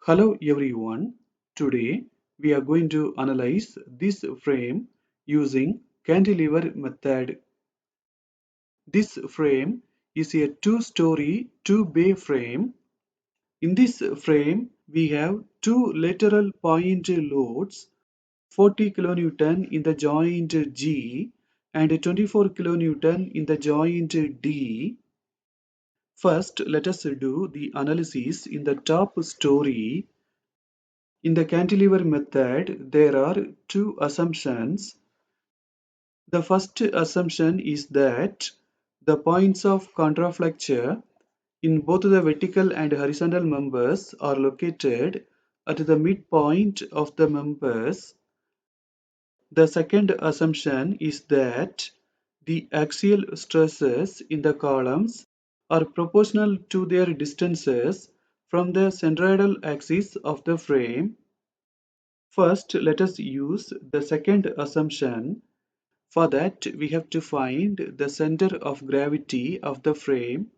Hello everyone. Today we are going to analyze this frame using cantilever method. This frame is a two-story, two-bay frame. In this frame we have two lateral point loads, 40 kN in the joint G and 24 kN in the joint D. First, let us do the analysis in the top story. In the cantilever method, there are two assumptions. The first assumption is that the points of contraflexure in both the vertical and horizontal members are located at the midpoint of the members. The second assumption is that the axial stresses in the columns are proportional to their distances from the centroidal axis of the frame. First, let us use the second assumption. For that, we have to find the center of gravity of the frame.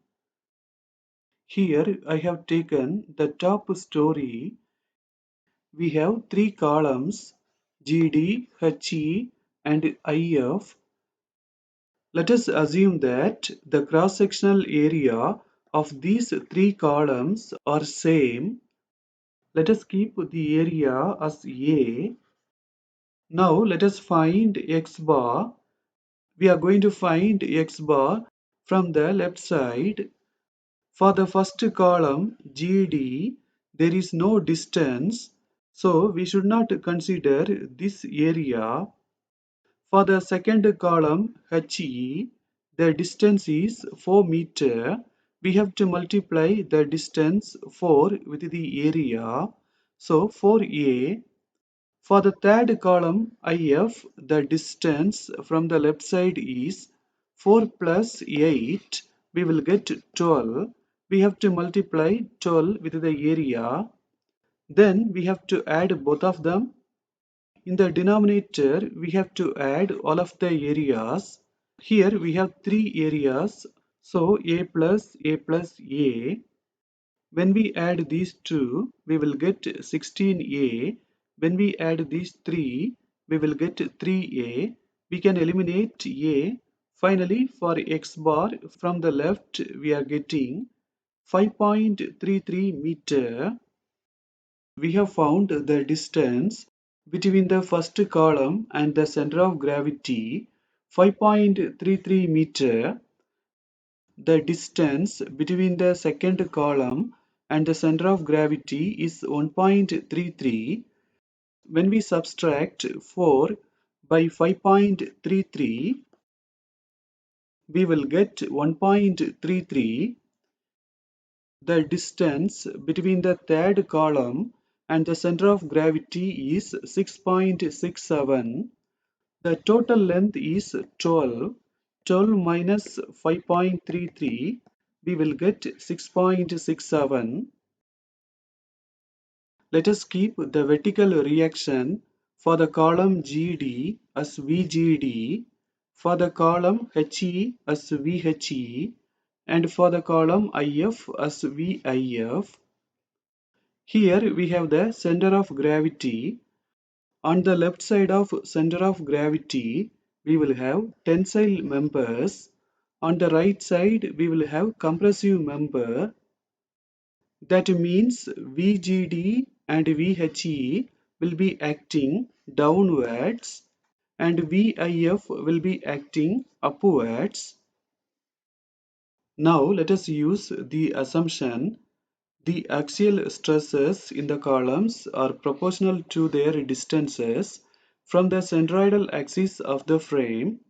Here, I have taken the top story. We have three columns, GD, HE, and IF. Let us assume that the cross-sectional area of these three columns are same. Let us keep the area as A. Now let us find x bar. We are going to find x bar from the left side. For the first column GD, there is no distance, so we should not consider this area. For the second column HE, the distance is 4 meter. We have to multiply the distance 4 with the area, so 4a. For the third column IF, the distance from the left side is 4 plus 8. We will get 12. We have to multiply 12 with the area. Then we have to add both of them. In the denominator, we have to add all of the areas. Here we have three areas. So A plus A plus A. When we add these two, we will get 16a. When we add these three, we will get 3a. We can eliminate a. Finally, for x bar from the left, we are getting 5.33 meter. We have found the distance between the first column and the center of gravity, 5.33 meter. The distance between the second column and the center of gravity is 1.33. When we subtract 4 by 5.33, we will get 1.33. The distance between the third column and the center of gravity is 6.67. The total length is 12. 12 minus 5.33, we will get 6.67. Let us keep the vertical reaction for the column GD as VGD, for the column HE as VHE, and for the column IF as VIF. Here we have the center of gravity. On the left side of center of gravity, we will have tensile members. On the right side, we will have compressive member. That means VGD and VHE will be acting downwards and VIF will be acting upwards. Now let us use the assumption the axial stresses in the columns are proportional to their distances from the centroidal axis of the frame.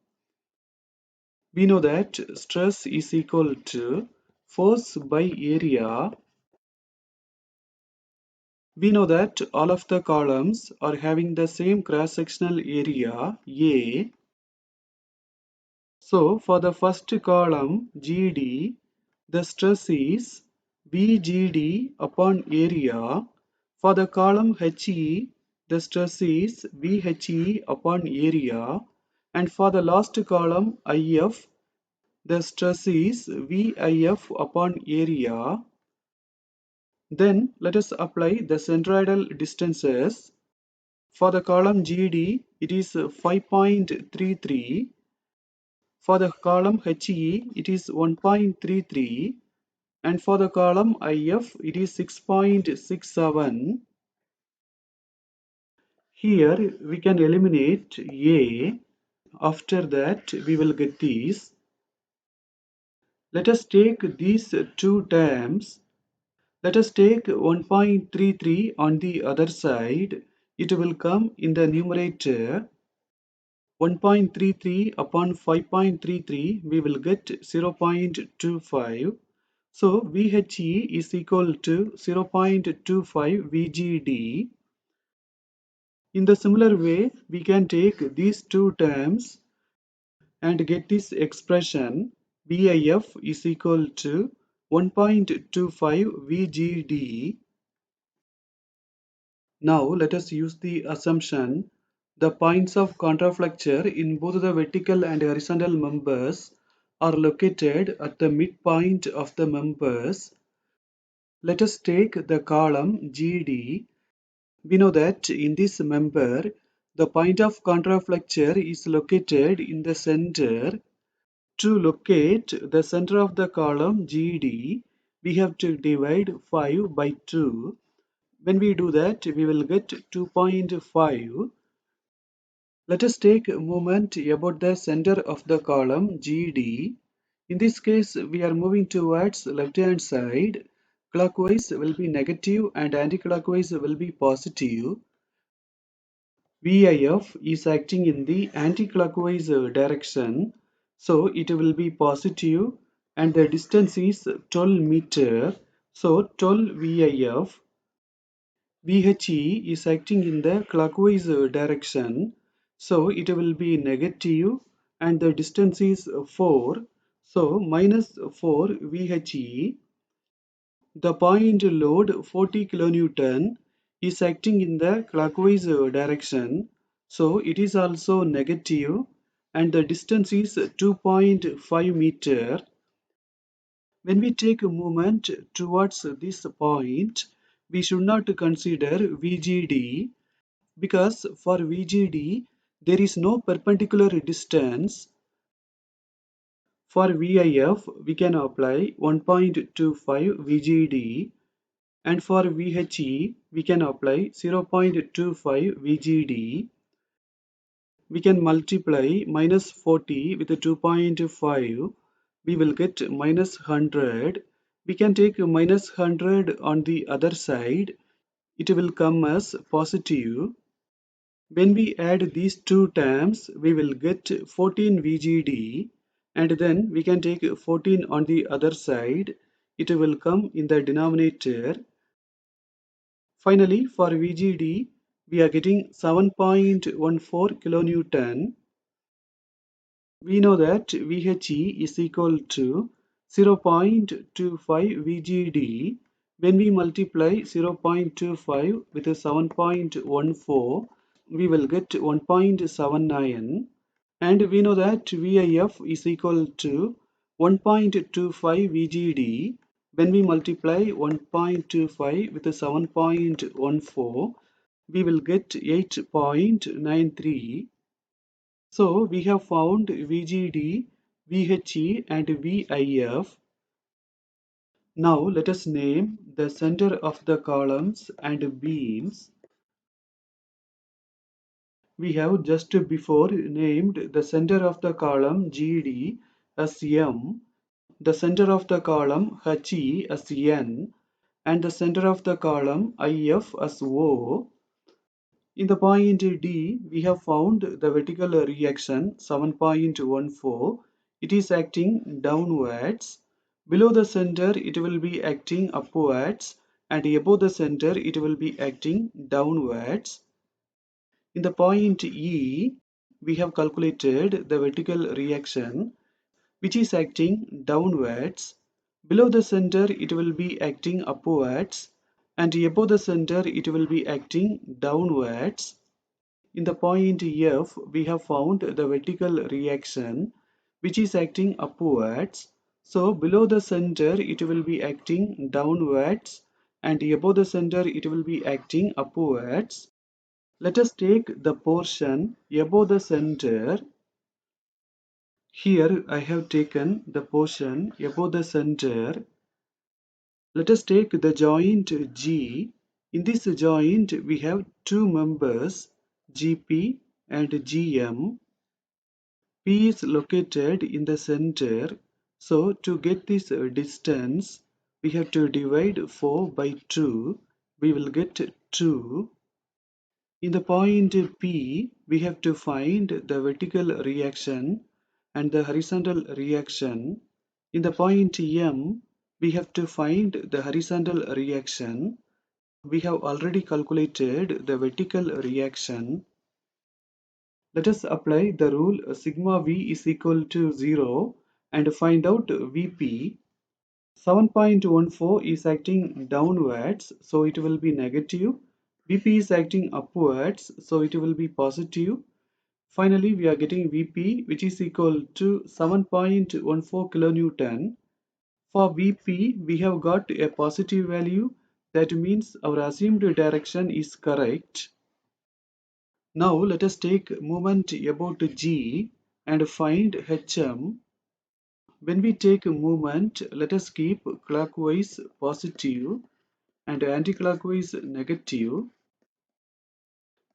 We know that stress is equal to force by area. We know that all of the columns are having the same cross-sectional area A. So for the first column GD, the stress is VGD upon area. For the column HE, the stress is VHE upon area. And for the last column IF, the stress is VIF upon area. Then let us apply the centroidal distances. For the column GD, it is 5.33. For the column HE, it is 1.33. And for the column IF, it is 6.67. Here we can eliminate A. After that, we will get these. Let us take these two terms. Let us take 1.33 on the other side. It will come in the numerator. 1.33 upon 5.33, we will get 0.25. So VHE is equal to 0.25 VGD. In the similar way, we can take these two terms and get this expression BIF is equal to 1.25 VGD. Now let us use the assumption the points of contraflexure in both the vertical and horizontal members are located at the midpoint of the members. Let us take the column GD. We know that in this member, the point of contraflexure is located in the center. To locate the center of the column GD, we have to divide 5 by 2. When we do that, we will get 2.5. Let us take a moment about the center of the column GD. In this case, we are moving towards left-hand side. Clockwise will be negative and anti-clockwise will be positive. VIF is acting in the anti-clockwise direction, so it will be positive and the distance is 12 meter. So 12 VIF. VHE is acting in the clockwise direction, so it will be negative and the distance is 4. So minus 4 VHE. The point load 40 kilonewton is acting in the clockwise direction, so it is also negative and the distance is 2.5 meter. When we take a movement towards this point, we should not consider VGD because for VGD there is no perpendicular distance. For VIF we can apply 1.25 VGD. And for VHE, we can apply 0.25 VGD. We can multiply minus 40 with 2.5. We will get minus 100. We can take minus 100 on the other side. It will come as positive. When we add these two terms, we will get 14 VGD. And then we can take 14 on the other side. It will come in the denominator. Finally, for VGD, we are getting 7.14 kilonewton. We know that VHE is equal to 0.25 VGD. When we multiply 0.25 with 7.14, we will get 1.79. And we know that VIF is equal to 1.25 VGD. When we multiply 1.25 with 7.14, we will get 8.93. So we have found VGD, VHE and VIF. Now let us name the center of the columns and beams. We have just before named the center of the column GD as M, the center of the column HE as N, and the center of the column IF as O. In the point D, we have found the vertical reaction 7.14. It is acting downwards. Below the center, it will be acting upwards, and above the center, it will be acting downwards. In the point E, we have calculated the vertical reaction which is acting downwards. Below the center, it will be acting upwards, and above the center, it will be acting downwards. In the point F, we have found the vertical reaction which is acting upwards. So below the center, it will be acting downwards, and above the center it will be acting upwards. Let us take the portion above the center. Here I have taken the portion above the center. Let us take the joint G. In this joint we have two members GP and GM. P is located in the center. So to get this distance, we have to divide 4 by 2. We will get 2. In the point P, we have to find the vertical reaction and the horizontal reaction. In the point M, we have to find the horizontal reaction. We have already calculated the vertical reaction. Let us apply the rule sigma V is equal to 0 and find out Vp. 7.14 is acting downwards, so it will be negative. Vp is acting upwards, so it will be positive. Finally, we are getting Vp, which is equal to 7.14 kilonewton. For Vp, we have got a positive value. That means our assumed direction is correct. Now let us take moment about G and find Hm. When we take a movement, let us keep clockwise positive and anti-clockwise negative.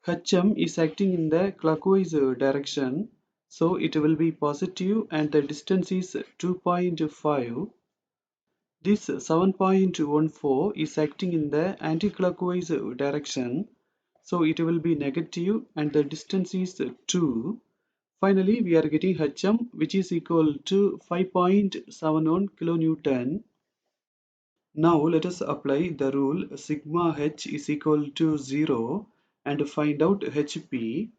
Hm is acting in the clockwise direction, so it will be positive and the distance is 2.5. This 7.14 is acting in the anti-clockwise direction, so it will be negative and the distance is 2. Finally, we are getting Hm, which is equal to 5.71 kilonewton. Now let us apply the rule sigma h is equal to 0 and find out Hp.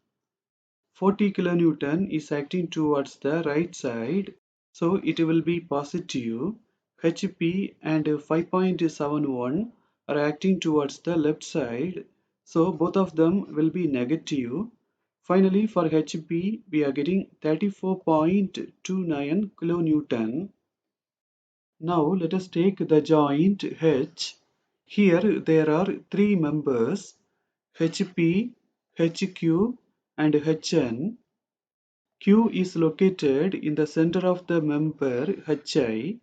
40 kilonewton is acting towards the right side, so it will be positive. Hp and 5.71 are acting towards the left side, so both of them will be negative. Finally, for Hp, we are getting 34.29 kilonewton. Now let us take the joint H. Here there are three members HP, HQ and HN. Q is located in the center of the member HI.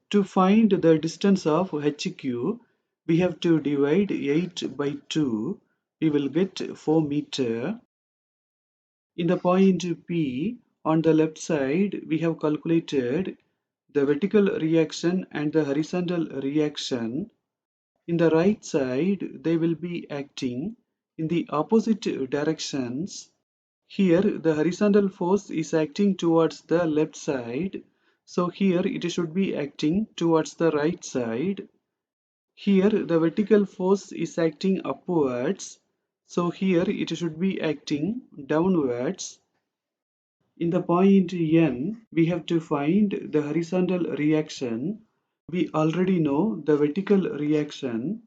To find the distance of HQ, we have to divide 8 by 2. We will get 4 meter. In the point P, on the left side, we have calculated the vertical reaction and the horizontal reaction. In the right side, they will be acting in the opposite directions. Here, the horizontal force is acting towards the left side, so here it should be acting towards the right side. Here, the vertical force is acting upwards, so here it should be acting downwards. In the point N, we have to find the horizontal reaction. We already know the vertical reaction.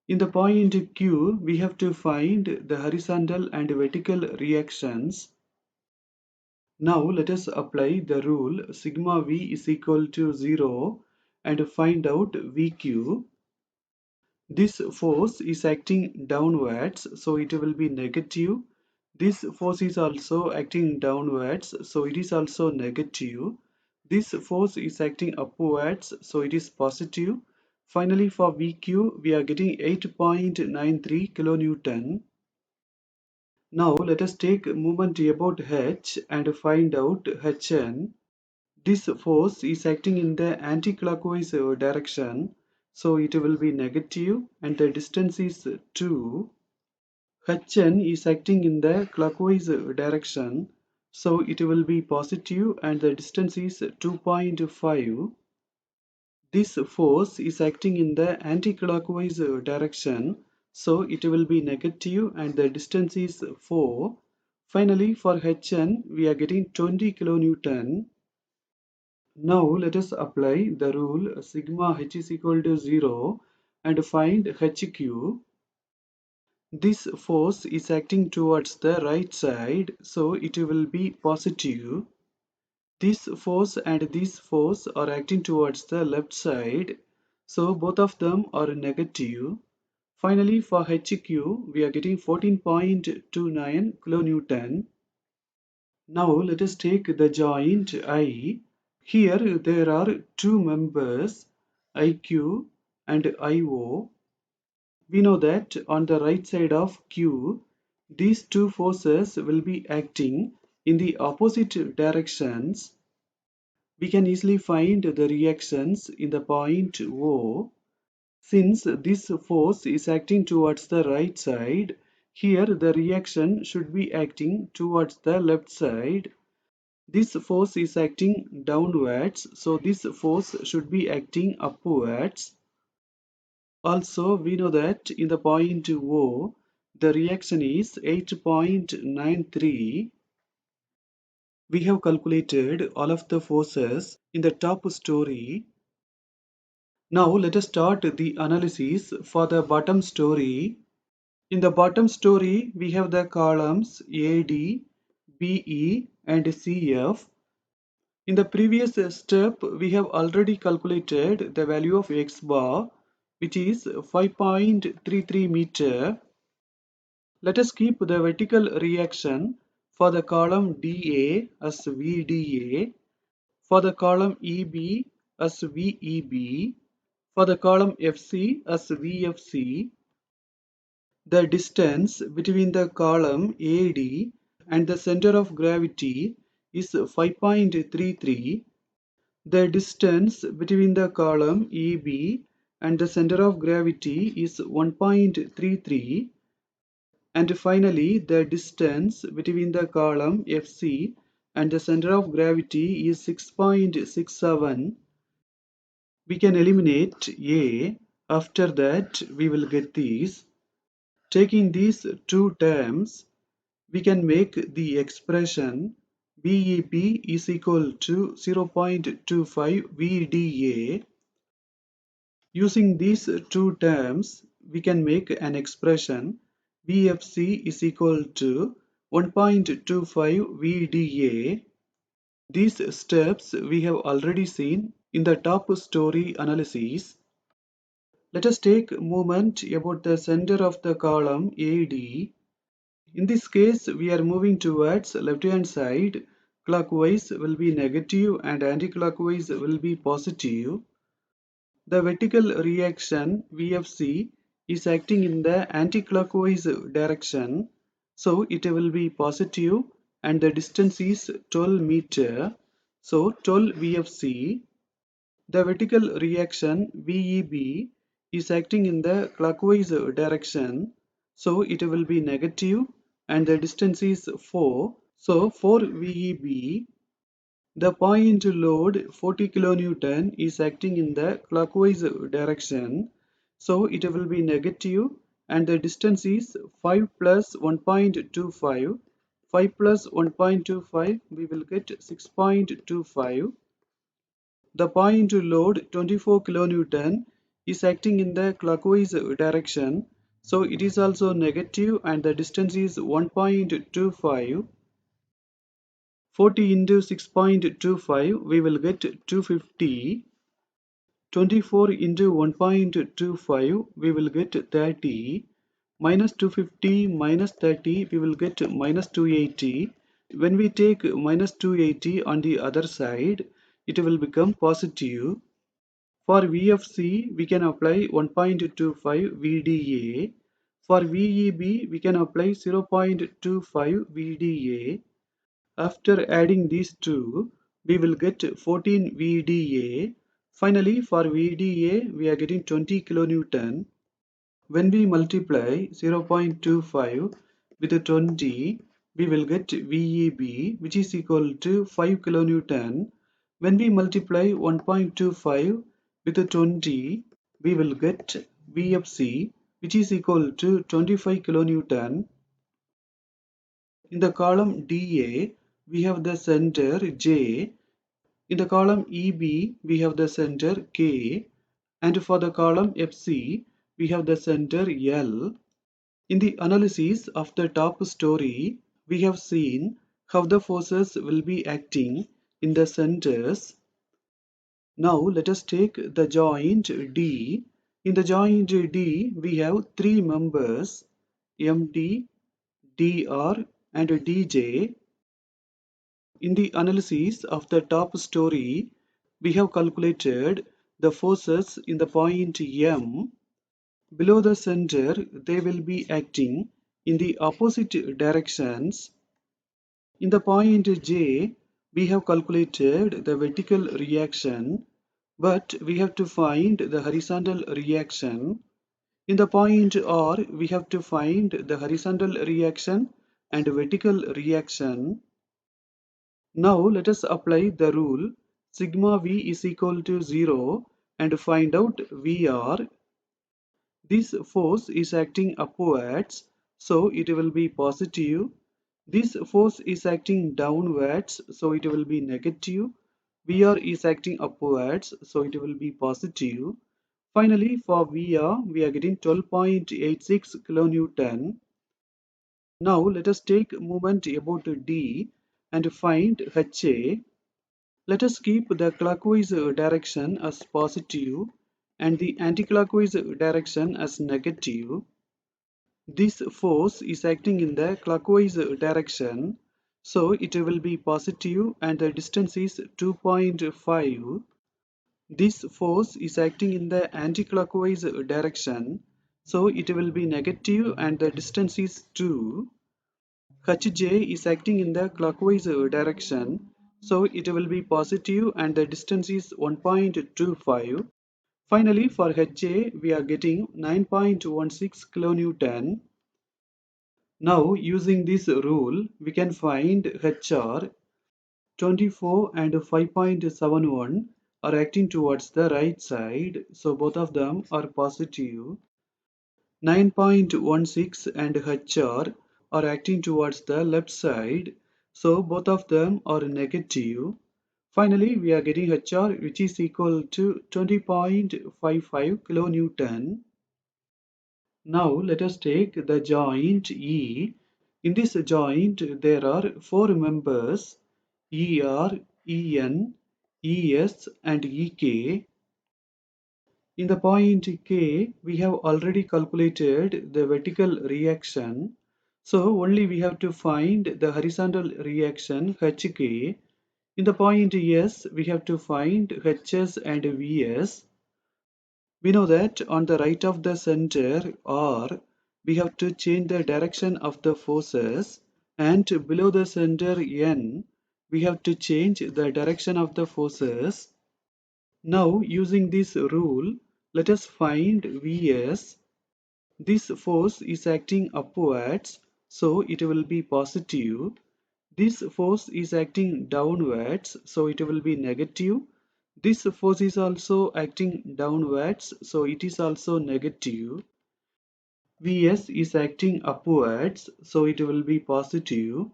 In the point Q, we have to find the horizontal and vertical reactions. Now let us apply the rule sigma V is equal to 0 and find out VQ. This force is acting downwards, so it will be negative. This force is also acting downwards, so it is also negative. This force is acting upwards, so it is positive. Finally, for VQ, we are getting 8.93 kilonewton. Now let us take moment about H and find out Hn. This force is acting in the anti-clockwise direction, so it will be negative and the distance is 2. Hn is acting in the clockwise direction, so it will be positive and the distance is 2.5. This force is acting in the anti-clockwise direction, so it will be negative and the distance is 4. Finally, for Hn, we are getting 20 kilonewton. Now let us apply the rule sigma h is equal to 0 and find HQ. This force is acting towards the right side, so it will be positive. This force and this force are acting towards the left side, So both of them are negative. Finally, for HQ, we are getting 14.29 kilonewton. Now let us take the joint I. Here there are two members, IQ and IO. We know that on the right side of Q, these two forces will be acting in the opposite directions. We can easily find the reactions in the point O. Since this force is acting towards the right side, here the reaction should be acting towards the left side. This force is acting downwards, so this force should be acting upwards. Also, we know that in the point O, the reaction is 8.93. We have calculated all of the forces in the top story. Now let us start the analysis for the bottom story. In the bottom story, we have the columns AD, BE and CF. In the previous step, we have already calculated the value of X bar, which is 5.33 meter. Let us keep the vertical reaction for the column DA as VDA, for the column EB as VEB, for the column FC as VFC. The distance between the column AD and the center of gravity is 5.33. The distance between the column EB and the center of gravity is 1.33. And finally, the distance between the column FC and the center of gravity is 6.67. We can eliminate A. After that, we will get these. Taking these two terms, we can make the expression BEB is equal to 0.25 VDA. Using these two terms, we can make an expression BFC is equal to 1.25 VDA. These steps we have already seen in the top story analysis. Let us take a moment about the center of the column AD. In this case, we are moving towards left-hand side. Clockwise will be negative and anti-clockwise will be positive. The vertical reaction VFC is acting in the anti-clockwise direction, so it will be positive and the distance is 12 meter, so 12 VFC. The vertical reaction VEB is acting in the clockwise direction, so it will be negative and the distance is 4, so 4 VEB. The point load 40 kilonewton is acting in the clockwise direction, so it will be negative and the distance is 5 plus 1.25. 5 plus 1.25, we will get 6.25. The point load 24 kilonewton is acting in the clockwise direction, so it is also negative and the distance is 1.25. 40 into 6.25, we will get 250. 24 into 1.25, we will get 30. Minus 250 minus 30, we will get minus 280. When we take minus 280 on the other side, it will become positive. For VFC, we can apply 1.25 VDA. For VEB, we can apply 0.25 VDA. After adding these two, we will get 14 VDA. Finally, for VDA, we are getting 20 kilonewton. When we multiply 0.25 with 20, we will get VEB, which is equal to 5 kilonewton. When we multiply 1.25 with 20, we will get VFC, which is equal to 25 kilonewton. In the column DA, we have the center J. In the column EB, we have the center K. And for the column FC, we have the center L. In the analysis of the top story, we have seen how the forces will be acting in the centers. Now let us take the joint D. In the joint D, we have three members MD, DR and DJ. In the analysis of the top story, we have calculated the forces in the point M. Below the center, they will be acting in the opposite directions. In the point J, we have calculated the vertical reaction, but we have to find the horizontal reaction. In the point R, we have to find the horizontal reaction and vertical reaction. Now let us apply the rule sigma V is equal to 0 and find out VR. This force is acting upwards, so it will be positive. This force is acting downwards, so it will be negative. VR is acting upwards, so it will be positive. Finally, for VR, we are getting 12.86 kilonewton. Now let us take moment about D and find HA. Let us keep the clockwise direction as positive and the anticlockwise direction as negative. This force is acting in the clockwise direction, so it will be positive and the distance is 2.5. This force is acting in the anticlockwise direction, so it will be negative and the distance is 2. Hj is acting in the clockwise direction, so it will be positive and the distance is 1.25. Finally, for Ha, we are getting 9.16 kilonewton. Now, using this rule, we can find HR. 24 and 5.71 are acting towards the right side, so both of them are positive. 9.16 and HR are acting towards the left side, so both of them are negative. Finally, we are getting HR which is equal to 20.55 kilonewton. Now let us take the joint E. In this joint there are four members ER, EN, ES and EK. In the point K, we have already calculated the vertical reaction. So only we have to find the horizontal reaction HK. In the point S, we have to find HS and VS. We know that on the right of the center R, we have to change the direction of the forces, and below the center N, we have to change the direction of the forces. Now, using this rule, let us find Vs. This force is acting upwards, so it will be positive. This force is acting downwards, so it will be negative. This force is also acting downwards, so it is also negative. Vs is acting upwards, so it will be positive.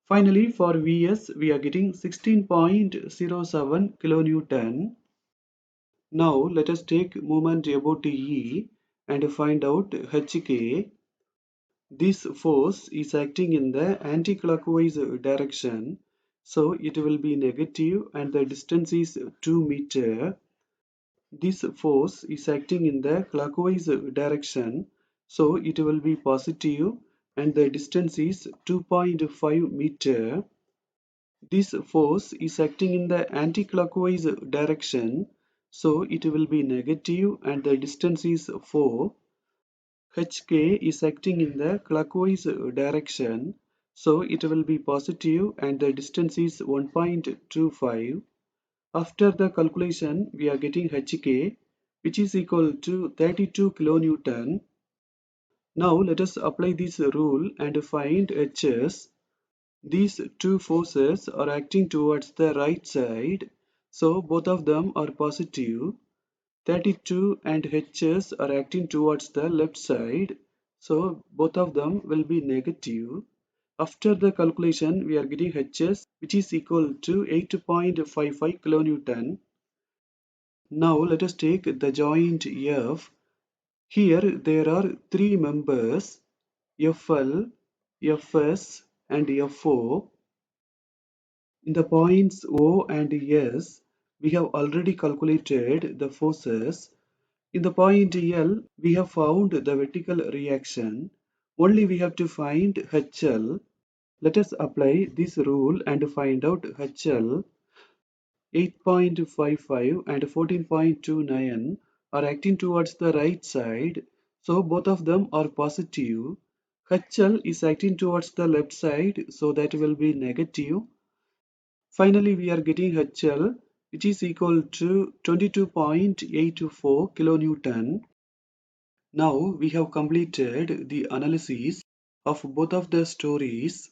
Finally, for Vs, we are getting 16.07 kilonewton. Now, let us take moment about E and find out Hk. This force is acting in the anti-clockwise direction, so it will be negative and the distance is 2 meters. This force is acting in the clockwise direction, so it will be positive and the distance is 2.5 meters. This force is acting in the anti-clockwise direction, so it will be negative and the distance is 4. Hk is acting in the clockwise direction, so it will be positive and the distance is 1.25. After the calculation, we are getting Hk, which is equal to 32 kilonewton. Now let us apply this rule and find Hs. These two forces are acting towards the right side, so both of them are positive. 32 and Hs are acting towards the left side, so both of them will be negative. After the calculation, we are getting Hs which is equal to 8.55 kilonewton. Now let us take the joint F. Here there are three members FL, Fs and Fo. In the points O and S, we have already calculated the forces. In the point L, we have found the vertical reaction. Only we have to find HL. Let us apply this rule and find out HL. 8.55 and 14.29 are acting towards the right side, so both of them are positive. HL is acting towards the left side, so that will be negative. Finally, we are getting HL, which is equal to 22.84 kilonewton. Now we have completed the analysis of both of the stories.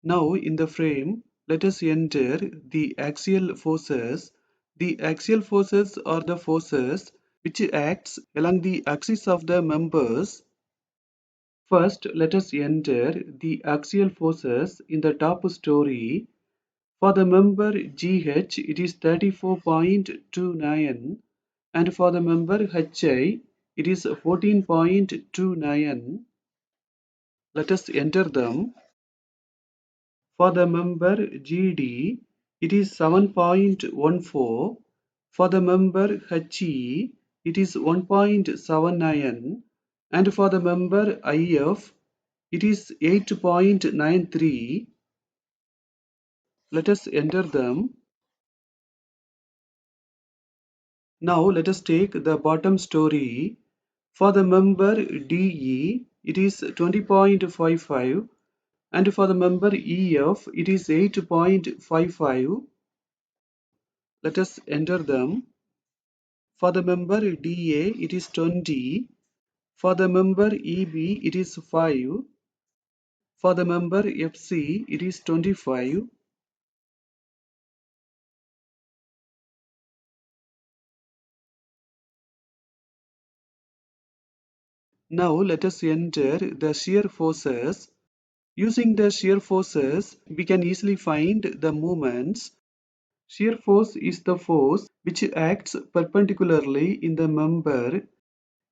Now in the frame, let us enter the axial forces. The axial forces are the forces which acts along the axis of the members. First, let us enter the axial forces in the top story. For the member GH, it is 34.29, and for the member HI, it is 14.29. Let us enter them. For the member GD, it is 7.14. For the member HE, it is 1.79. And for the member IF, it is 8.93. Let us enter them. Now let us take the bottom story. For the member DE, it is 20.55, and for the member EF, it is 8.55. Let us enter them. For the member DA, it is 20. For the member EB, it is 5. For the member FC, it is 25. Now let us enter the shear forces. Using the shear forces, we can easily find the moments. Shear force is the force which acts perpendicularly in the member.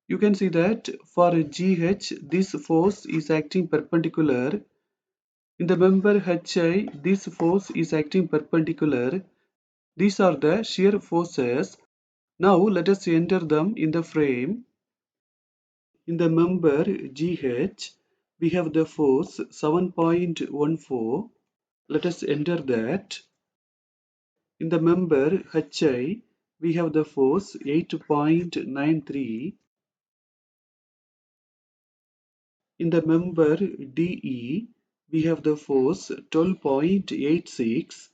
You can see that for GH, this force is acting perpendicular. In the member HI, this force is acting perpendicular. These are the shear forces. Now let us enter them in the frame. In the member GH, we have the force 7.14. Let us enter that. In the member HI, we have the force 8.93. In the member DE, we have the force 12.86.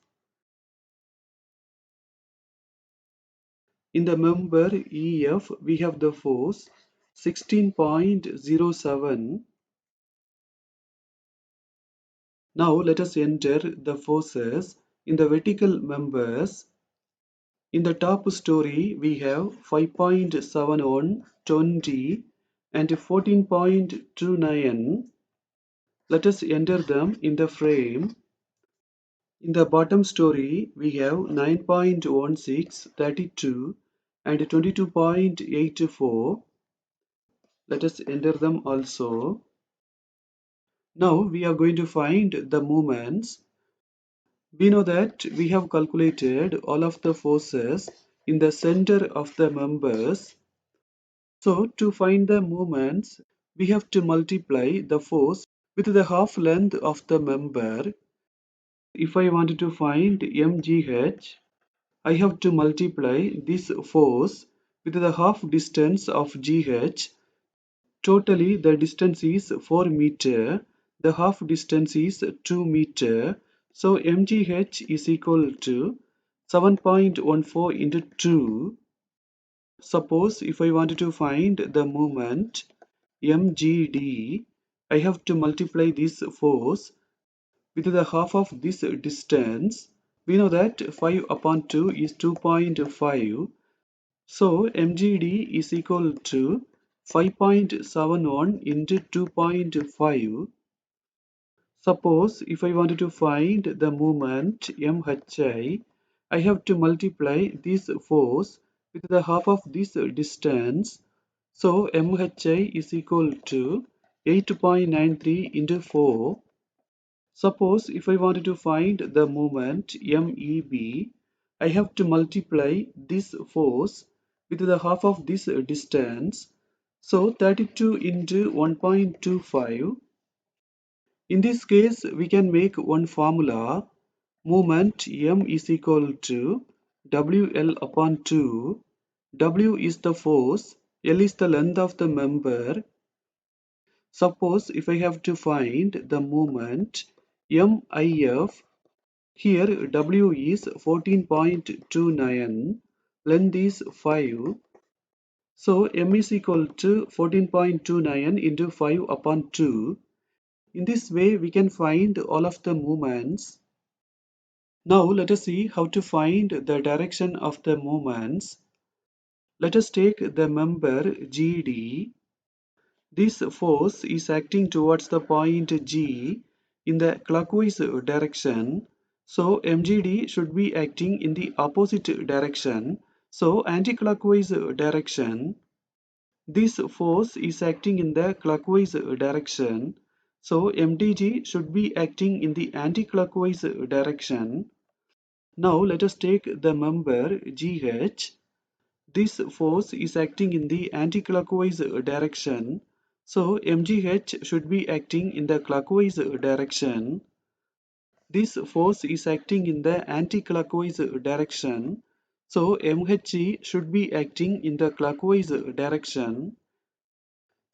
In the member EF, we have the force 16.07. Now let us enter the forces in the vertical members. In the top story, we have 5.71, 20, and 14.29. Let us enter them in the frame. In the bottom story, we have 9.16, 32, and 22.84. Let us enter them also. Now we are going to find the moments. We know that we have calculated all of the forces in the center of the members. So to find the moments, we have to multiply the force with the half length of the member. If I wanted to find MGH, I have to multiply this force with the half distance of GH. Totally the distance is 4 meter. The half distance is 2 meter. So MGH is equal to 7.14 into 2. Suppose if I wanted to find the moment MGD, I have to multiply this force with the half of this distance. We know that 5 upon 2 is 2.5. So MGD is equal to 5.71 into 2.5. Suppose if I wanted to find the moment MHI, I have to multiply this force with the half of this distance. So MHI is equal to 8.93 into 4. Suppose if I wanted to find the moment MEB, I have to multiply this force with the half of this distance. So 32 into 1.25. In this case, we can make one formula. Moment M is equal to WL upon 2. W is the force, L is the length of the member. Suppose if I have to find the moment MIF, here W is 14.29, length is 5. So M is equal to 14.29 into 5 upon 2. In this way, we can find all of the moments. Now let us see how to find the direction of the moments. Let us take the member GD. This force is acting towards the point G in the clockwise direction. So MGD should be acting in the opposite direction. So anti-clockwise direction. This force is acting in the clockwise direction. So MDG should be acting in the anti-clockwise direction. Now let us take the member GH. This force is acting in the anti-clockwise direction. So MGH should be acting in the clockwise direction. This force is acting in the anti-clockwise direction. So MHE should be acting in the clockwise direction.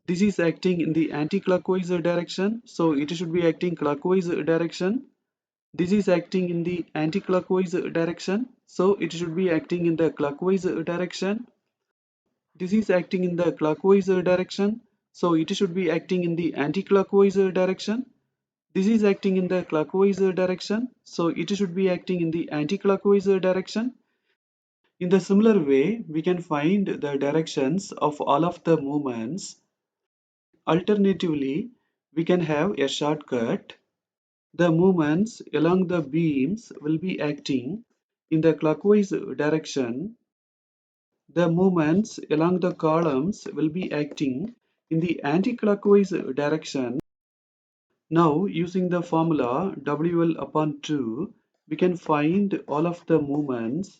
This is acting in the anti-clockwise direction. So it should be acting clockwise direction. This is acting in the anti-clockwise direction. So it should be acting in the clockwise direction. This is acting in the clockwise direction, so it should be acting in the anti-clockwise direction. This is acting in the clockwise direction, so it should be acting in the anti-clockwise direction. In the similar way, we can find the directions of all of the movements. Alternatively, we can have a shortcut. The movements along the beams will be acting in the clockwise direction. The movements along the columns will be acting in the anti-clockwise direction. Now, using the formula WL upon 2, we can find all of the movements.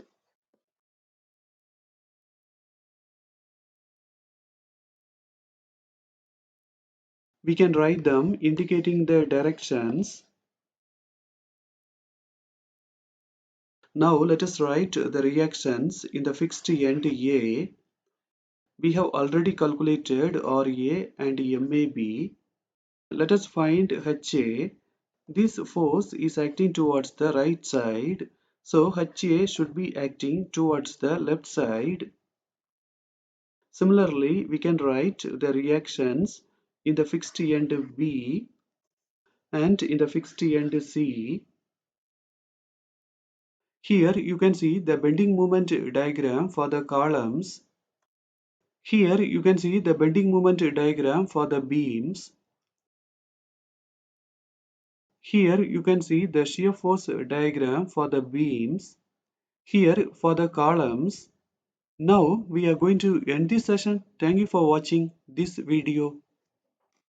We can write them indicating the directions. Now, let us write the reactions in the fixed end A. We have already calculated RA and MAB. Let us find HA. This force is acting towards the right side, so HA should be acting towards the left side. Similarly, we can write the reactions in the fixed end B and in the fixed end C. Here you can see the bending moment diagram for the columns. Here you can see the bending moment diagram for the beams. Here you can see the shear force diagram for the beams. Here for the columns. Now we are going to end this session. Thank you for watching this video.